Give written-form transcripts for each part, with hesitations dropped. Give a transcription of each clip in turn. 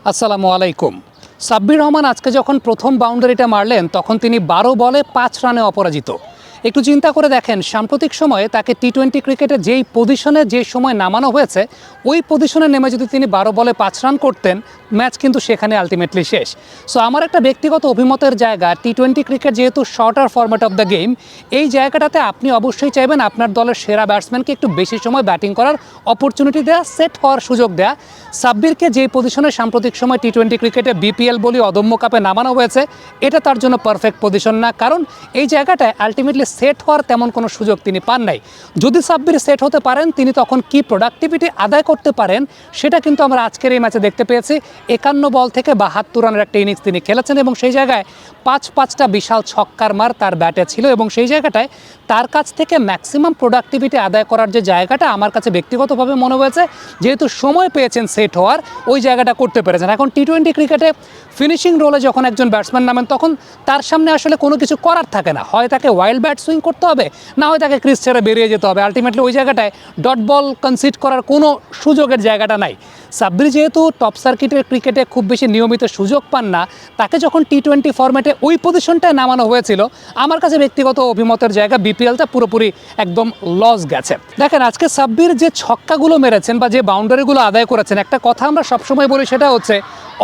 আসসালামু আলাইকুম। সাব্বির রহমান আজকে যখন প্রথম বাউন্ডারিটা মারলেন তখন তিনি ১২ বলে ৫ রানে অপরাজিত। একটু চিন্তা করে দেখেন, সাম্প্রতিক সময়ে তাকে টি-20 ক্রিকেটে যেই পজিশনে যে সময় নামানো হয়েছে ওই পজিশনে নেমে যদি তিনি ১২ বলে ৫ রান করতেন, ম্যাচ কিন্তু সেখানে আলটিমেটলি শেষ। সো আমার একটা ব্যক্তিগত অভিমতের জায়গা, টি-20 ক্রিকেট যেহেতু shorter format of the game, এই জায়গাটাতে আপনি অবশ্যই চাইবেন আপনার দলের সেরা ব্যাটসম্যানকে একটু বেশি সময় ব্যাটিং করার অপরচুনিটি দেওয়া, সেট হওয়ার সুযোগ দেওয়া। সাব্বিরকে যেই পজিশনে সাম্প্রতিক সময় টি-20 ক্রিকেটে বিপিএল বলি অদম্য কাপে নামানো হয়েছে, এটা তার জন্য পারফেক্ট পজিশন না, কারণ এই জায়গাটায় আলটিমেটলি সেট হওয়ার তেমন কোনো সুযোগ তিনি পান নাই। যদি সাব্বির সেট হতে পারেন, তিনি তখন কি প্রোডাক্টিভিটি আদায় করতে পারেন সেটা কিন্তু আমরা আজকের এই ম্যাচে দেখতে পেয়েছি। ৫১ বল থেকে ৭২ রানের একটা ইনিংস তিনি খেলেছেন এবং সেই জায়গায় ৫টা বিশাল ছক্কার মার তার ব্যাটে ছিল এবং সেই জায়গাটায় তার কাছ থেকে ম্যাক্সিমাম প্রোডাক্টিভিটি আদায় করার যে জায়গাটা আমার কাছে ব্যক্তিগতভাবে মনে হয়েছে, যেহেতু সময় পেয়েছেন সেট হওয়ার, ওই জায়গাটা করতে পেরেছেন। এখন টি-20 ক্রিকেটে ফিনিশিং রোলে যখন একজন ব্যাটসম্যান নামেন তখন তার সামনে আসলে কোনো কিছু করার থাকে না, হয় তাকে ওয়াইল্ড ব্যাট সুইং করতে হবে, না হয় তাকে ক্রিজ ছেড়ে বেরিয়ে যেতে হবে। আলটিমেটলি ওই জায়গাটায় ডট বল কনসিড করার কোনো সুযোগের জায়গাটা নাই। সাব্বির যেহেতু টপ সার্কিটের ক্রিকেটে খুব বেশি নিয়মিত সুযোগ পান না, তাকে যখন টি-20 ফরম্যাটে ওই পজিশনটায় নামানো হয়েছিল, আমার কাছে ব্যক্তিগত অভিমতের জায়গা বিপিএলটা পুরোপুরি একদম লস গেছে। দেখেন, আজকে সাব্বির যে ছক্কাগুলো মেরেছেন বা যে বাউন্ডারিগুলো আদায় করেছেন, একটা কথা আমরা সবসময় বলি, সেটা হচ্ছে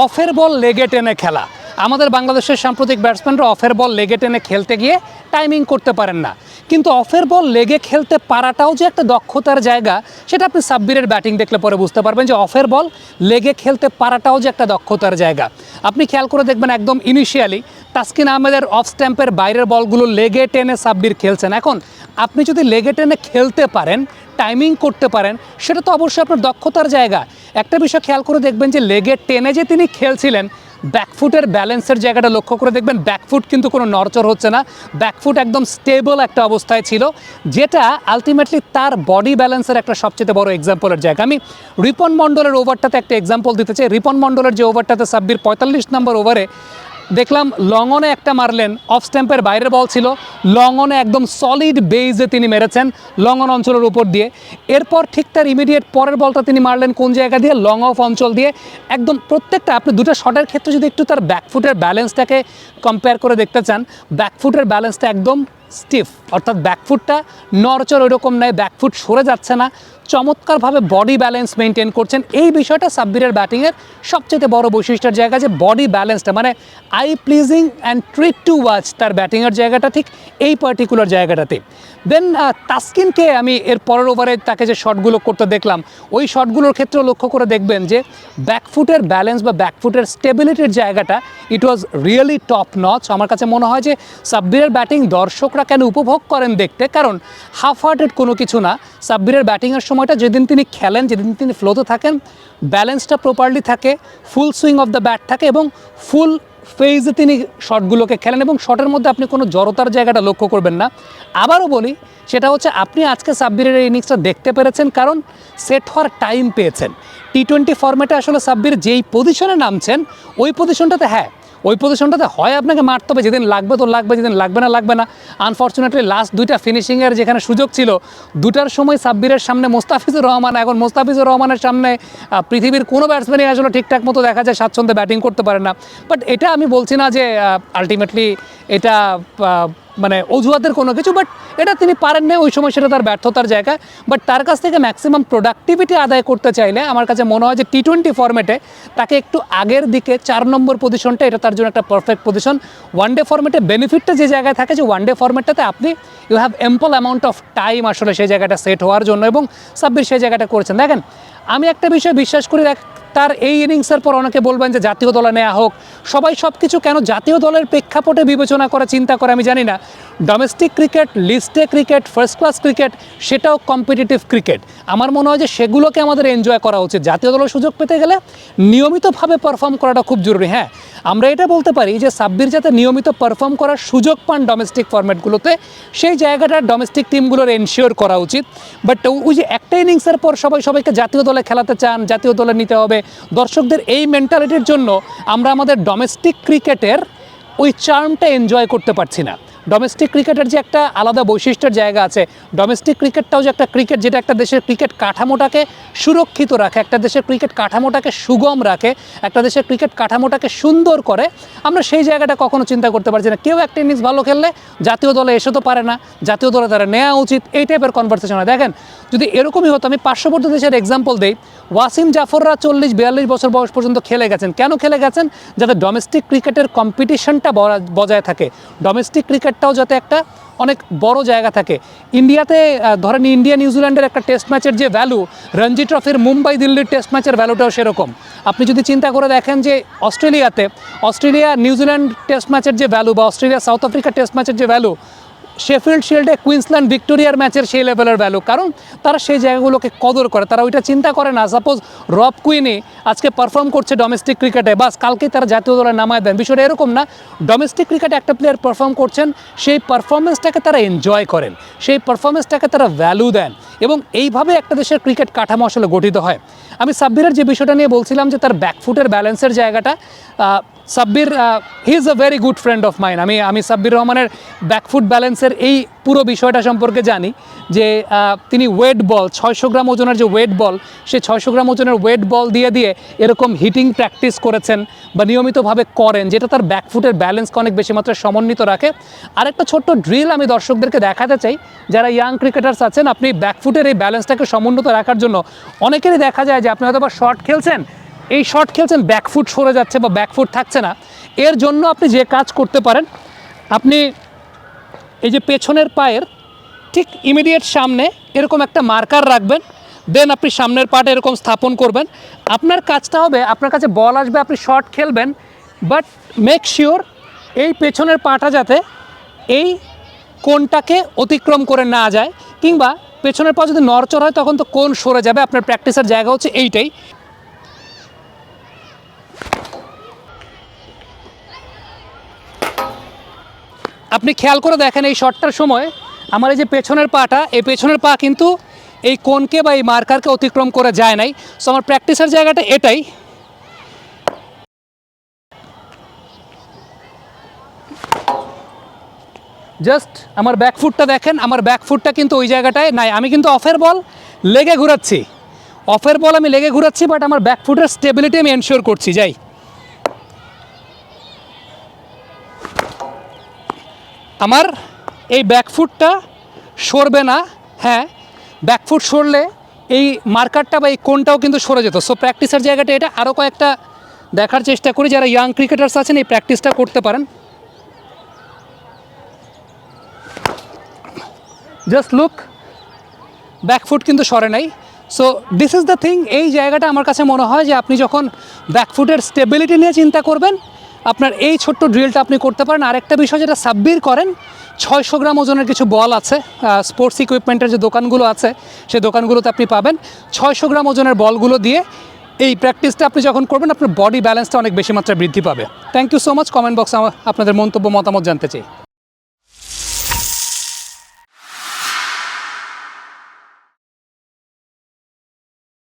অফের বল লেগে টেনে খেলা। আমাদের বাংলাদেশের সাম্প্রতিক ব্যাটসম্যানরা অফের বল লেগে টেনে খেলতে গিয়ে টাইমিং করতে পারেন না, কিন্তু অফের বল লেগে খেলতে পারাটাও যে একটা দক্ষতার জায়গা, সেটা আপনি সাব্বিরের ব্যাটিং দেখলে পরে বুঝতে পারবেন যে অফের বল লেগে খেলতে পারাটাও যে একটা দক্ষতার জায়গা। আপনি খেয়াল করে দেখবেন, একদম ইনিশিয়ালি তাসকিন আহমেদের অফ স্ট্যাম্পের বাইরের বলগুলো লেগে টেনে সাব্বির খেলছেন। এখন আপনি যদি লেগে টেনে খেলতে পারেন, টাইমিং করতে পারেন, সেটা তো অবশ্যই আপনার দক্ষতার জায়গা। একটা বিষয় খেয়াল করে দেখবেন যে লেগে টেনে যে তিনি খেলছিলেন, ব্যাকফুটের ব্যালেন্সের জায়গাটা লক্ষ্য করে দেখবেন, ব্যাকফুট কিন্তু কোনো নড়চড় হচ্ছে না, ব্যাকফুট একদম স্টেবল একটা অবস্থায় ছিল, যেটা আলটিমেটলি তার বডি ব্যালেন্সের একটা সবচেয়ে বড় এক্সাম্পলের জায়গা। আমি রিপন মণ্ডলের ওভারটাতে একটা এক্সাম্পল দিতে চাই। রিপন মণ্ডলের যে ওভারটাতে সাব্বির ৪৫ নম্বর ওভারে দেখলাম লং অনে একটা মারলেন, অফ স্ট্যাম্পের বাইরের বল ছিল, লং অনে একদম সলিড বেইজে তিনি মেরেছেন লং অন অঞ্চলের উপর দিয়ে। এরপর ঠিক তার ইমিডিয়েট পরের বলটা তিনি মারলেন কোন জায়গা দিয়ে, লং অফ অঞ্চল দিয়ে। একদম প্রত্যেকটা আপনি দুটো শটের ক্ষেত্রে যদি একটু তার ব্যাকফুটের ব্যালেন্সটাকে কম্পেয়ার করে দেখতে চান, ব্যাকফুটের ব্যালেন্সটা একদম স্টিফ, অর্থাৎ ব্যাকফুটটা নড়চড় ওইরকম নয়, ব্যাকফুট সরে যাচ্ছে না, চমৎকারভাবে বডি ব্যালেন্স মেনটেন করছেন। এই বিষয়টা সাব্বিরের ব্যাটিংয়ের সবচেয়ে বড় বৈশিষ্ট্যের জায়গা, যে বডি ব্যালেন্সটা মানে I pleasing and treat to watch, তার ব্যাটিংয়ের জায়গাটা ঠিক এই পার্টিকুলার জায়গাটাতে। দেন তাসকিনকে আমি এর পরের ওভারে তাকে যে শটগুলো করতে দেখলাম, ওই শটগুলোর ক্ষেত্রেও লক্ষ্য করে দেখবেন যে ব্যাকফুটের ব্যালেন্স বা ব্যাকফুটের স্টেবিলিটির জায়গাটা ইট ওয়াজ রিয়েলি টপ নচ। আমার কাছে মনে হয় যে সাব্বিরের ব্যাটিং দর্শকরা কেন উপভোগ করেন দেখতে, কারণ হাফ হার্টেড কোনো কিছু না। সাব্বিরের ব্যাটিংয়ের সময়টা যেদিন তিনি খেলেন, যেদিন তিনি ফ্লোতে থাকেন, ব্যালেন্সটা প্রপারলি থাকে, ফুল সুইং অফ দ্য ব্যাট থাকে এবং ফুল ফেজে তিনি শটগুলোকে খেলেন এবং শটের মধ্যে আপনি কোনো জড়তার জায়গাটা লক্ষ্য করবেন না। আবারও বলি, সেটা হচ্ছে আপনি আজকে সাব্বিরের এই ইনিংসটা দেখতে পেরেছেন কারণ সেট হওয়ার টাইম পেয়েছেন। টি-20 ফরম্যাটে আসলে সাব্বির যেই পজিশনে নামছেন, ওই পজিশনটাতে ওই পজিশনটাতে হয় আপনাকে মারতে হবে, যেদিন লাগবে তো লাগবে, যেদিন লাগবে না লাগবে না। আনফর্চুনেটলি লাস্ট দুইটা ফিনিশিংয়ের যেখানে সুযোগ ছিল, দুটার সময় সাব্বিরের সামনে মোস্তাফিজুর রহমান, এখন মোস্তাফিজুর রহমানের সামনে পৃথিবীর কোনো ব্যাটসম্যানই আসলে ঠিকঠাক মতো দেখা যায় স্বাচ্ছন্দ্যে ব্যাটিং করতে পারে না। বাট এটা আমি বলছি না যে আলটিমেটলি এটা মানে অজুহাতের কোনো কিছু, বাট এটা তিনি পারেন না ওই সময়, সেটা তার ব্যর্থতার জায়গা। বাট তার কাছ থেকে ম্যাক্সিমাম প্রোডাক্টিভিটি আদায় করতে চাইলে আমার কাছে মনে হয় যে টি-20 ফরম্যাটে তাকে একটু আগের দিকে ৪ নম্বর পজিশনটা, এটা তার জন্য একটা পারফেক্ট পজিশন। ওয়ানডে ফরম্যাটে বেনিফিটটা যে জায়গায় থাকে, যে ওয়ানডে ফরম্যাটটাতে আপনি you have ample amount of time আসলে সেই জায়গাটা সেট হওয়ার জন্য, এবং সাব্বির সেই জায়গাটা করেছেন। দেখেন, আমি একটা বিষয় বিশ্বাস করি, তার এই ইনিংসের পর অনেকে বলবেন যে জাতীয় দলে নেওয়া হোক, সবাই সব কিছু কেন জাতীয় দলের প্রেক্ষাপটে বিবেচনা করে চিন্তা করে আমি জানি না। ডোমেস্টিক ক্রিকেট, লিস্টে ক্রিকেট, ফার্স্ট ক্লাস ক্রিকেট, সেটাও কম্পিটিটিভ ক্রিকেট। আমার মনে হয় যে সেগুলোকে আমাদের এনজয় করা উচিত। জাতীয় দলের সুযোগ পেতে গেলে নিয়মিতভাবে পারফর্ম করাটা খুব জরুরি। হ্যাঁ, আমরা এটা বলতে পারি যে সাব্বির যাতে নিয়মিত পারফর্ম করার সুযোগ পান ডোমেস্টিক ফরম্যাটগুলোতে, সেই জায়গাটা ডোমেস্টিক টিমগুলোর এনশিওর করা উচিত। বাট ওই যে একটা ইনিংসের পর সবাইকে জাতীয় দলে খেলাতে চান, জাতীয় দলে নিতে হবে, দর্শকদের এই মেন্টালিটির জন্য আমরা আমাদের ডোমেস্টিক ক্রিকেটের ওই চার্মটা এনজয় করতে পারছি না। ডোমেস্টিক ক্রিকেটের যে একটা আলাদা বৈশিষ্ট্যের জায়গা আছে, ডোমেস্টিক ক্রিকেটটাও যে একটা ক্রিকেট যেটা একটা দেশের ক্রিকেট কাঠামোটাকে সুরক্ষিত রাখে, একটা দেশের ক্রিকেট কাঠামোটাকে সুগম রাখে, একটা দেশের ক্রিকেট কাঠামোটাকে সুন্দর করে, আমরা সেই জায়গাটা কখনো চিন্তা করতে পারছি না। কেউ একটা ইনিংস ভালো খেললে জাতীয় দলে এসে তো পারে না, জাতীয় দলে তারা নেওয়া উচিত, এই টাইপের কনভারসেশন হয়। দেখেন যদি এরকমই হতো, আমি পার্শ্ববর্তী দেশের এক্সাম্পল দিই, ওয়াসিম জাফররা 40-42 বছর বয়স পর্যন্ত খেলে গেছেন। কেন খেলে গেছেন? যাতে ডোমেস্টিক ক্রিকেটের কম্পিটিশনটা বজায় থাকে, ডোমেস্টিক ক্রিকেটটাও যাতে একটা অনেক বড় জায়গা থাকে। ইন্ডিয়াতে ধরেন ইন্ডিয়া নিউজিল্যান্ডের একটা টেস্ট ম্যাচের যে ভ্যালু, রঞ্জি ট্রফির মুম্বাই দিল্লির টেস্ট ম্যাচের ভ্যালুটাও সেরকম। আপনি যদি চিন্তা করে দেখেন যে অস্ট্রেলিয়া নিউজিল্যান্ড টেস্ট ম্যাচের যে ভ্যালু, বা অস্ট্রেলিয়া সাউথ আফ্রিকা টেস্ট ম্যাচের যে ভ্যালু, শেফিল্ড শিল্ডে কুইন্সল্যান্ড ভিক্টোরিয়ার ম্যাচের সেই লেভেলের ভ্যালু, কারণ তারা সেই জায়গাগুলোকে কদর করে, তারা ওইটা চিন্তা করে না সাপোজ রব কুইনি আজকে পারফর্ম করছে ডোমেস্টিক ক্রিকেটে, বাস কালকেই তারা জাতীয় দলে নামায় দেন। বিষয়টা এরকম না, ডোমেস্টিক ক্রিকেটে একটা প্লেয়ার পারফর্ম করছেন, সেই পারফরমেন্সটাকে তারা এনজয় করেন, সেই পারফরমেন্সটাকে তারা ভ্যালু দেন, এবং এইভাবে একটা দেশের ক্রিকেট কাঠামো আসলে গঠিত হয়। আমি সাব্বিরের যে বিষয়টা নিয়ে বলছিলাম যে তার ব্যাকফুটের ব্যালেন্সের জায়গাটা, Sabbir he is a very good friend of mine. আমি সাব্বির রহমানের ব্যাকফুট ব্যালেন্সের এই পুরো বিষয়টা সম্পর্কে জানি যে তিনি ওয়েট বল 600 গ্রাম ওজনের যে ওয়েট বল, সে 600 গ্রাম ওজনের ওয়েট বল দিয়ে এরকম হিটিং প্র্যাকটিস করেছেন বা নিয়মিতভাবে করেন, যেটা তার ব্যাকফুটের ব্যালেন্সকে অনেক বেশি মাত্রায় সমন্বিত রাখে। আরেকটা ছোট্ট ড্রিল আমি দর্শকদেরকে দেখাতে চাই, যারা ইয়াং ক্রিকেটার্স আছেন, আপনি ব্যাকফুটের এই ব্যালেন্সটাকে সমন্বিত রাখার জন্য অনেকেরই দেখা যায় যে আপনি হয়তো বা শর্ট খেলছেন, এই শর্ট খেলছেন ব্যাকফুট সরে যাচ্ছে বা ব্যাকফুট থাকছে না। এর জন্য আপনি যে কাজ করতে পারেন, আপনি এই যে পেছনের পায়ের ঠিক ইমিডিয়েট সামনে এরকম একটা মার্কার রাখবেন, দেন আপনি সামনের পাটা এরকম স্থাপন করবেন। আপনার কাজটা হবে, আপনার কাছে বল আসবে, আপনি শর্ট খেলবেন, বাট মেক শিওর এই পেছনের পাটা যাতে এই কোণটাকে অতিক্রম করে না যায়, কিংবা পেছনের পা যদি নড়চড় হয় তখন তো কোণ সরে যাবে। আপনার প্র্যাকটিসের জায়গা হচ্ছে এইটাই। আপনি খেয়াল করে দেখেন এই শটটার সময় আমার এই যে পেছনের পাটা, এই পেছনের পা কিন্তু এই কোণকে বা এই মার্কারকে অতিক্রম করে যায় নাই। সো আমার প্র্যাকটিসের জায়গাটা এটাই। জাস্ট আমার ব্যাকফুটটা দেখেন, আমার ব্যাকফুটটা কিন্তু ওই জায়গাটায় নাই। আমি কিন্তু অফের বল লেগে ঘুরাচ্ছি, বাট আমার ব্যাকফুটের স্টেবিলিটি আমি এনশিওর করছি। যাই, আমার এই ব্যাকফুটটা সরবে না। হ্যাঁ, ব্যাকফুট সরলে এই মার্কারটা বা এই কোণটাও কিন্তু সরে যেত। সো প্র্যাকটিসের জায়গাটা এটা। আরও কয়েকটা দেখার চেষ্টা করি, যারা ইয়াং ক্রিকেটার্স আছেন এই প্র্যাকটিসটা করতে পারেন। জাস্ট লুক, ব্যাকফুট কিন্তু সরে নাই। So this is the thing. এই জায়গাটা আমার কাছে মনে হয় যে আপনি যখন ব্যাকফুটের স্টেবিলিটি নিয়ে চিন্তা করবেন, আপনার এই ছোট্ট ড্রিলটা আপনি করতে পারেন। আরেকটা বিষয় যেটা সাব্বির করেন, 600 গ্রাম ওজনের কিছু বল আছে, স্পোর্টস ইকুইপমেন্টের যে দোকানগুলো আছে সেই দোকানগুলোতে আপনি পাবেন। 600 গ্রাম ওজনের বলগুলো দিয়ে এই প্র্যাকটিসটা আপনি যখন করবেন, আপনার বডি ব্যালেন্সটা অনেক বেশি মাত্রায় বৃদ্ধি পাবে। Thank you so much. Comment বক্সে আপনাদের মন্তব্য মতামত জানতে চাই।